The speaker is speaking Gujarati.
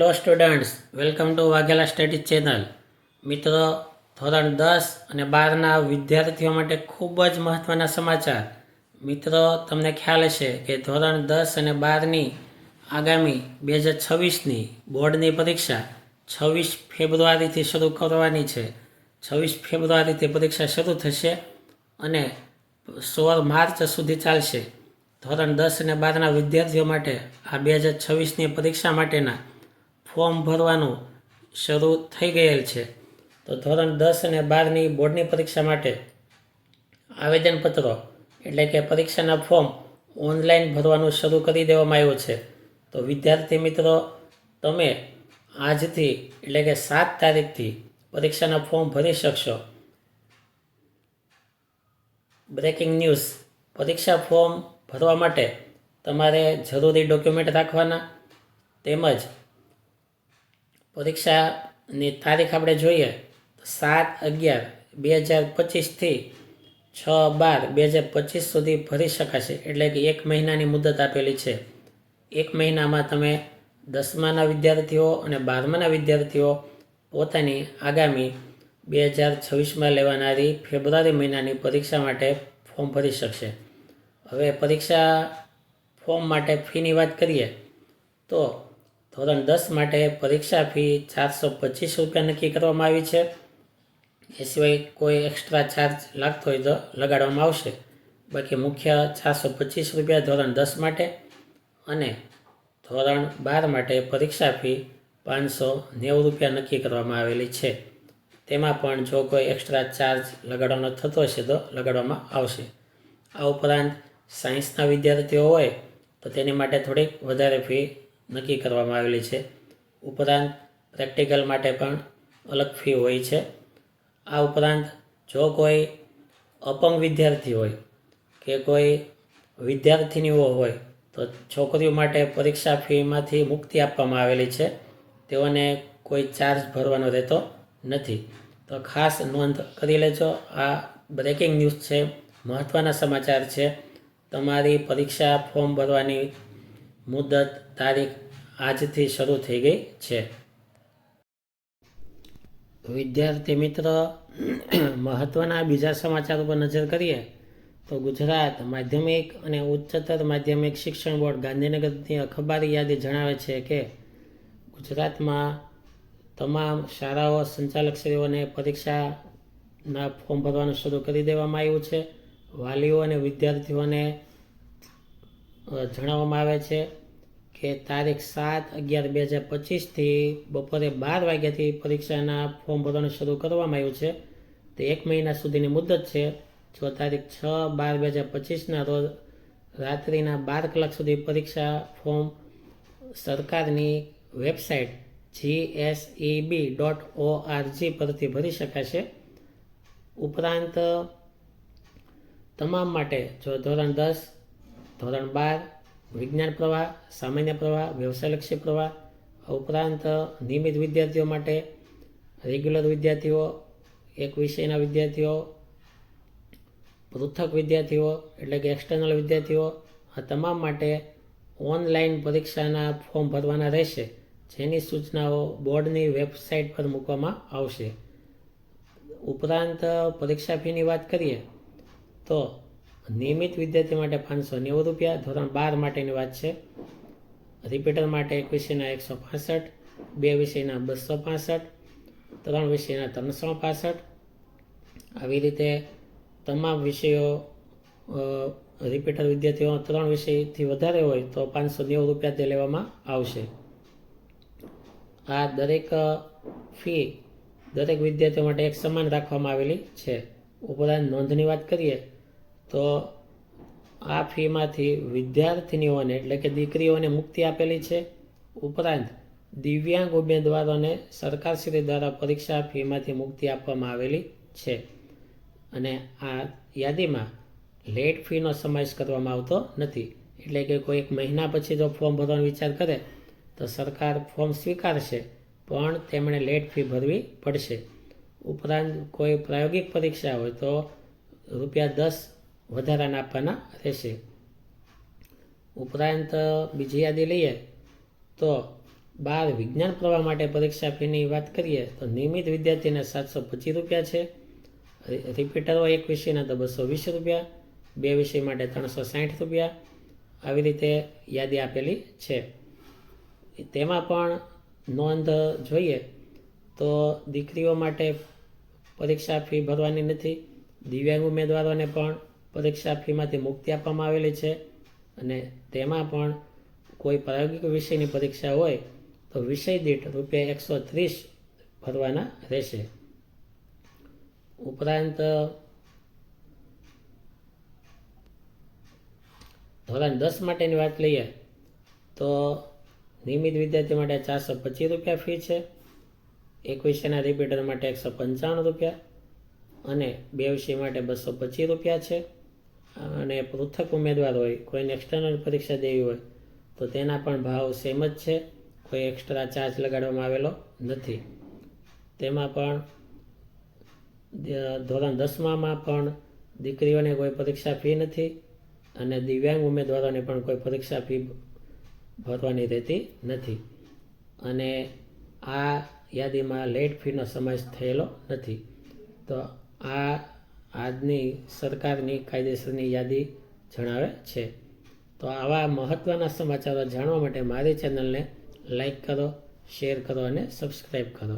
Hello students, welcome to Vaghela study channel. મિત્રો, ધોરણ 10 અને 12ના વિદ્યાર્થીઓ માટે ખૂબ જ મહત્ત્વના સમાચાર. મિત્રો, તમને ખ્યાલ હશે કે ધોરણ 10 અને 12ની આગામી 2026ની બોર્ડની પરીક્ષા 26 ફેબ્રુઆરીથી શરૂ કરવાની છે. 26 ફેબ્રુઆરીથી પરીક્ષા શરૂ થશે અને 16 માર્ચ સુધી ચાલશે. ધોરણ 10 અને 12ના વિદ્યાર્થીઓ માટે આ 2026ની પરીક્ષા માટેના ફોર્મ ભરવાનું શરૂ થઈ ગયેલ છે. તો ધોરણ 10 અને 12ની બોર્ડની પરીક્ષા માટે આવેદનપત્રો એટલે કે પરીક્ષાના ફોર્મ ઓનલાઈન ભરવાનું શરૂ કરી દેવામાં આવ્યું છે. તો વિદ્યાર્થી મિત્રો, તમે આજથી એટલે કે 7 તારીખથી પરીક્ષાના ફોર્મ ભરી શકશો. બ્રેકિંગ ન્યૂઝ: પરીક્ષા ફોર્મ ભરવા માટે તમારે જરૂરી ડોક્યુમેન્ટ રાખવાના તેમજ પરીક્ષાની તારીખ આપણે જોઈએ તો 7/11/2025થી 6/12/2025 સુધી ભરી શકાશે. એટલે કે 1 મહિનાની મુદત આપેલી છે. 1 મહિનામાં તમે 10માના વિદ્યાર્થીઓ અને 12માના વિદ્યાર્થીઓ પોતાની આગામી 2026માં લેવાનારી ફેબ્રુઆરી મહિનાની પરીક્ષા માટે ફોર્મ ભરી શકશે. હવે પરીક્ષા ફોર્મ માટે ફીની વાત કરીએ તો ધોરણ 10 માટે પરીક્ષા ફી 425 રૂપિયા નક્કી કરવામાં આવી છે. એ સિવાય કોઈ એક્સ્ટ્રા ચાર્જ લાગતો હોય તો લગાડવામાં આવશે. બાકી મુખ્ય 425 રૂપિયા ધોરણ 10 માટે અને ધોરણ 12 માટે પરીક્ષા ફી 590 રૂપિયા નક્કી કરવામાં આવેલી છે. તેમાં પણ જો કોઈ એક્સ્ટ્રા ચાર્જ લગાડવાનો થતો હશે તો લગાડવામાં આવશે. આ ઉપરાંત સાયન્સના વિદ્યાર્થીઓ હોય તો તેની માટે થોડીક વધારે ફી નક્કી કરવામાં આવેલી છે. ઉપરાંત પ્રેક્ટિકલ માટે પણ અલગ ફી હોય છે. આ ઉપરાંત જો કોઈ અપંગ વિદ્યાર્થી હોય કે કોઈ વિદ્યાર્થિનીઓ હોય તો છોકરીઓ માટે પરીક્ષા ફીમાંથી મુક્તિ આપવામાં આવેલી છે. તેઓને કોઈ ચાર્જ ભરવાનો રહેતો નથી. તો ખાસ નોંધ કરી લેજો. આ બ્રેકિંગ ન્યૂઝ છે, મહત્ત્વના સમાચાર છે. તમારી પરીક્ષા ફોર્મ ભરવાની મુદત તારીખ આજથી શરૂ થઈ ગઈ છે. વિદ્યાર્થી મિત્રો, મહત્ત્વના બીજા સમાચાર ઉપર નજર કરીએ તો ગુજરાત માધ્યમિક અને ઉચ્ચતર માધ્યમિક શિક્ષણ બોર્ડ ગાંધીનગરની અખબારી યાદી જણાવે છે કે ગુજરાતમાં તમામ શાળાઓ સંચાલકશ્રીઓને પરીક્ષાના ફોર્મ ભરવાનું શરૂ કરી દેવામાં આવ્યું છે. વાલીઓ અને વિદ્યાર્થીઓને જણાવવામાં આવે છે કે તારીખ 7/11/2025થી બપોરે 12 વાગ્યાથી પરીક્ષાના ફોર્મ ભરવાનું શરૂ કરવામાં આવ્યું છે. તે 1 મહિના સુધીની મુદત છે. જો તારીખ 6/12/2025ના રોજ રાત્રિના 12 કલાક સુધી પરીક્ષા ફોર્મ સરકારની વેબસાઇટ GSEB.org પરથી ભરી શકાશે. ઉપરાંત તમામ માટે જો ધોરણ 10, ધોરણ 12, વિજ્ઞાન પ્રવાહ, સામાન્ય પ્રવાહ, વ્યવસાયલક્ષી પ્રવાહ, ઉપરાંત નિયમિત વિદ્યાર્થીઓ માટે, રેગ્યુલર વિદ્યાર્થીઓ, એક વિષયના વિદ્યાર્થીઓ, પૃથક વિદ્યાર્થીઓ એટલે કે એક્સટર્નલ વિદ્યાર્થીઓ, આ તમામ માટે ઓનલાઈન પરીક્ષાના ફોર્મ ભરવાના રહેશે. જેની સૂચનાઓ બોર્ડની વેબસાઇટ પર મૂકવામાં આવશે. ઉપરાંત પરીક્ષા ફીની વાત કરીએ તો નિયમિત વિદ્યાર્થી માટે 590 રૂપિયા, ધોરણ 12 માટેની વાત છે. રિપીટર માટે એક વિષયના 165, 2 વિષયના 265, 3 વિષયના 365. આવી રીતે તમામ વિષયો રિપીટર વિદ્યાર્થીઓ 3 વિષયથી વધારે હોય તો 590 રૂપિયા તે લેવામાં આવશે. આ દરેક ફી દરેક વિદ્યાર્થીઓ માટે એક સમાન રાખવામાં આવેલી છે. ઉપરાંત નોંધની વાત કરીએ તો આ ફીમાંથી વિદ્યાર્થિનીઓને એટલે કે દીકરીઓને મુક્તિ આપેલી છે. ઉપરાંત દિવ્યાંગ ઉમેદવારોને સરકારશ્રી દ્વારા પરીક્ષા ફીમાંથી મુક્તિ આપવામાં આવેલી છે. અને આ યાદીમાં લેટ ફીનો સમાવેશ કરવામાં આવતો નથી. એટલે કે કોઈ 1 મહિના પછી જો ફોર્મ ભરવાનો વિચાર કરે તો સરકાર ફોર્મ સ્વીકારશે, પણ તેમણે લેટ ફી ભરવી પડશે. ઉપરાંત કોઈ પ્રાયોગિક પરીક્ષા હોય તો ₹10 વધારાના આપવાના રહેશે. ઉપરાંત બીજી યાદી લઈએ તો 12 વિજ્ઞાન પ્રવાહ માટે પરીક્ષા ફીની વાત કરીએ તો નિયમિત વિદ્યાર્થીને 725 રૂપિયા છે. રિપીટરો એક વિષયના તો 220 રૂપિયા, 2 વિષય માટે 360 રૂપિયા. આવી રીતે યાદી આપેલી છે. તેમાં પણ નોંધ જોઈએ તો દીકરીઓ માટે પરીક્ષા ફી ભરવાની નથી. દિવ્યાંગ ઉમેદવારોને પણ પરીક્ષા ફીમાંથી મુક્તિ આપવામાં આવેલી છે અને તેમાં પણ કોઈ પ્રાયોગિક વિષયની પરીક્ષા હોય તો વિષય દીઠ રૂપિયા 130 ભરવાના રહેશે. ઉપરાંત ધોરણ 10 માટેની વાત લઈએ તો નિયમિત વિદ્યાર્થી માટે 425 રૂપિયા ફી છે. એક વિષયના રિપીટર માટે 155 રૂપિયા અને 2 વિષય માટે 225 રૂપિયા છે. અને પૃથક ઉમેદવાર હોય, કોઈને એક્સટર્નલ પરીક્ષા દેવી હોય તો તેના પણ ભાવ સેમ જ છે. કોઈ એક્સ્ટ્રા ચાર્જ લગાડવામાં આવેલો નથી. તેમાં પણ ધોરણ 10માં પણ દીકરીઓને કોઈ પરીક્ષા ફી નથી અને દિવ્યાંગ ઉમેદવારોને પણ કોઈ પરીક્ષા ફી ભરવાની રહેતી નથી. અને આ યાદીમાં લેટ ફીનો સમાવેશ થયેલો નથી. તો આ આજની સરકારની કાયદેસરની યાદી જણાવે છે. તો આવા મહત્ત્વના સમાચારો જાણવા માટે મારી ચેનલને લાઈક કરો, શેર કરો અને સબસ્ક્રાઈબ કરો.